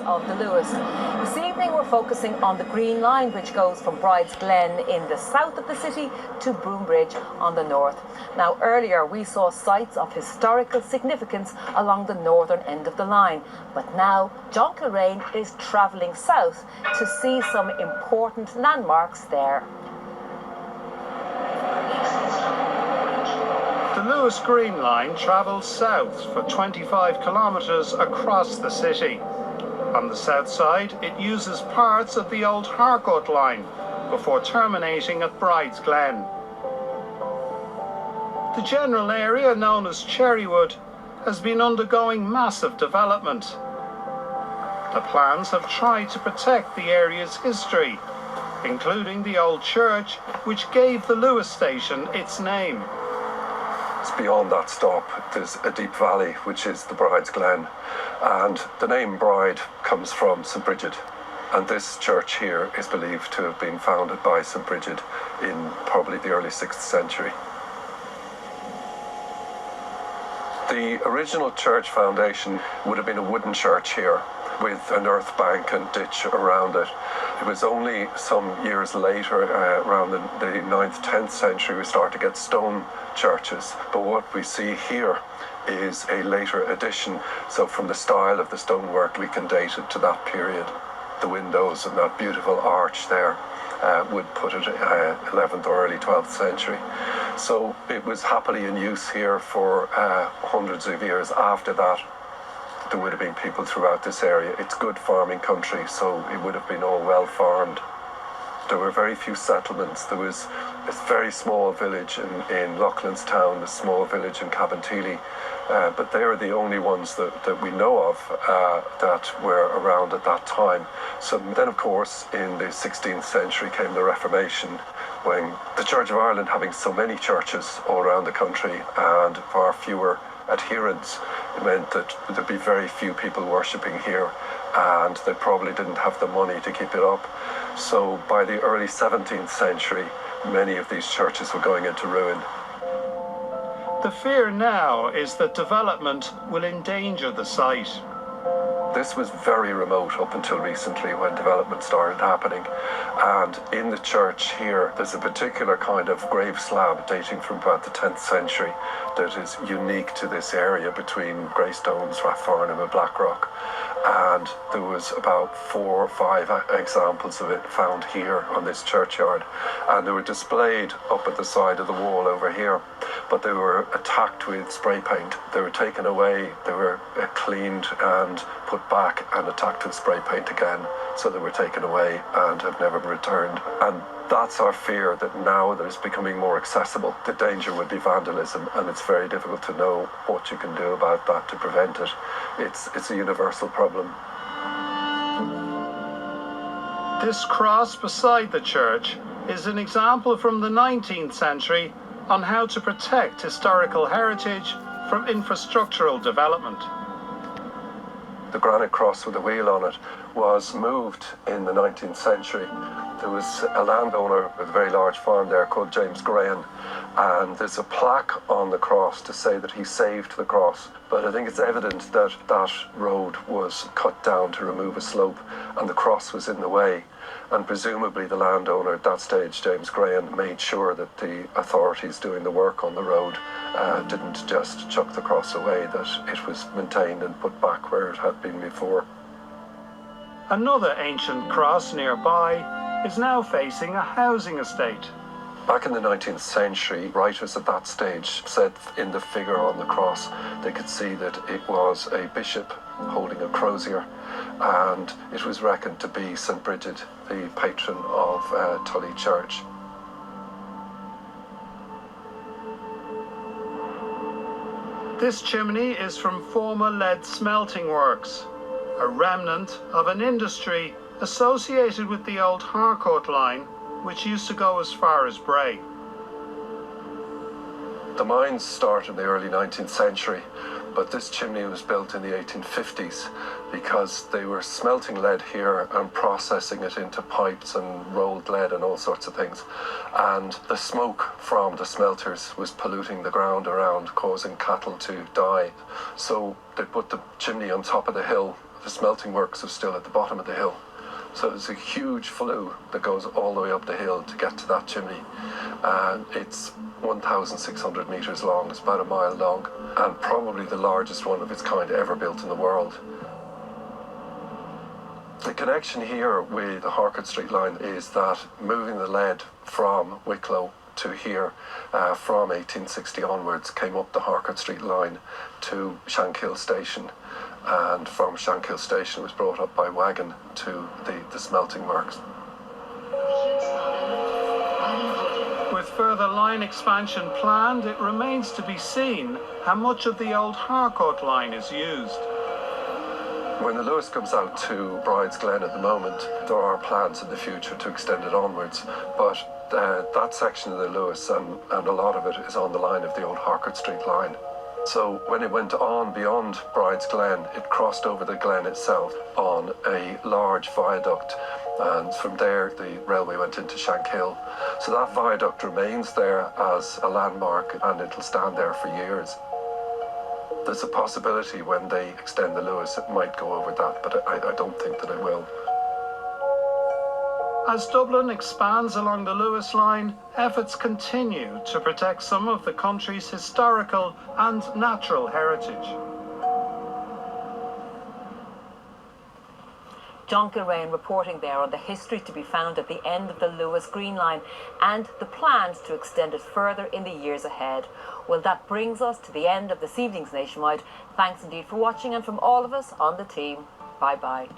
of the Luas. This evening we're focusing on the Green Line, which goes from Bride's Glen in the south of the city to Broombridge on the north. Now earlier we saw sites of historical significance along the northern end of the line, but now John Kilrain is travelling south to see some important landmarks there. The Luas Green Line travels south for 25 kilometres across the city. On the south side, it uses parts of the old Harcourt line before terminating at Bride's Glen. The general area, known as Cherrywood, has been undergoing massive development. The plans have tried to protect the area's history, including the old church which gave the Luas station its name. Beyond that stop, there's a deep valley, which is the Bride's Glen, and the name Bride comes from St Bridget, and this church here is believed to have been founded by St Bridget in probably the early 6th century. The original church foundation would have been a wooden church here with an earth bank and ditch around it. It was only some years later, around the 9th, 10th century, we started to get stone churches. But what we see here is a later addition. So from the style of the stonework, we can date it to that period. The windows and that beautiful arch there would put it 11th or early 12th century. So it was happily in use here for hundreds of years after that. There would have been people throughout this area. It's good farming country, so it would have been all well farmed. There were very few settlements. There was a very small village in Loughlinstown, a small village in Cabinteely, but they are the only ones that we know of that were around at that time. So then, of course, in the 16th century came the Reformation, when the Church of Ireland, having so many churches all around the country and far fewer adherents, it meant that there'd be very few people worshipping here, and they probably didn't have the money to keep it up. So by the early 17th century, many of these churches were going into ruin. The fear now is that development will endanger the site. This was very remote up until recently when development started happening. And in the church here, there's a particular kind of grave slab dating from about the 10th century that is unique to this area between Greystones, Rathfarnham and Blackrock. And there was about 4 or 5 examples of it found here on this churchyard. And they were displayed up at the side of the wall over here. But they were attacked with spray paint. They were taken away, they were cleaned and put back and attacked with spray paint again. So they were taken away and have never returned. And that's our fear, that now that it's becoming more accessible, the danger would be vandalism, and it's very difficult to know what you can do about that to prevent it. It's a universal problem. This cross beside the church is an example from the 19th century on how to protect historical heritage from infrastructural development. The granite cross with a wheel on it was moved in the 19th century. There was a landowner with a very large farm there called James Graham, and there's a plaque on the cross to say that he saved the cross. But I think it's evident that that road was cut down to remove a slope and the cross was in the way. And presumably the landowner at that stage, James Graham, made sure that the authorities doing the work on the road didn't just chuck the cross away, that it was maintained and put back where it had been before. Another ancient cross nearby is now facing a housing estate. Back in the 19th century, writers at that stage said in the figure on the cross, they could see that it was a bishop holding a crozier, and it was reckoned to be St Bridget, the patron of Tully Church. This chimney is from former lead smelting works, a remnant of an industry associated with the old Harcourt line, which used to go as far as Bray. The mines started in the early 19th century, but this chimney was built in the 1850s because they were smelting lead here and processing it into pipes and rolled lead and all sorts of things. And the smoke from the smelters was polluting the ground around, causing cattle to die. So they put the chimney on top of the hill the smelting works are still at the bottom of the hill. So there's a huge flue that goes all the way up the hill to get to that chimney. And it's 1,600 metres long, it's about a mile long, and probably the largest one of its kind ever built in the world. The connection here with the Harcourt Street line is that moving the lead from Wicklow to here from 1860 onwards came up the Harcourt Street line to Shankill station, and from Shankill station was brought up by wagon to the smelting works. With further line expansion planned, it remains to be seen how much of the old Harcourt line is used. When the Luas comes out to Bride's Glen at the moment, there are plans in the future to extend it onwards, but that section of the Luas and a lot of it is on the line of the old Harcourt Street line. So when it went on beyond Bride's Glen, it crossed over the glen itself on a large viaduct, and from there the railway went into Shankill. So that viaduct remains there as a landmark, and it'll stand there for years. There's a possibility when they extend the Luas it might go over that, but I don't think that it will. As Dublin expands along the Luas line, efforts continue to protect some of the country's historical and natural heritage. John Gilrain reporting there on the history to be found at the end of the Luas Green Line and the plans to extend it further in the years ahead. Well, that brings us to the end of this evening's Nationwide. Thanks indeed for watching, and from all of us on the team, bye-bye.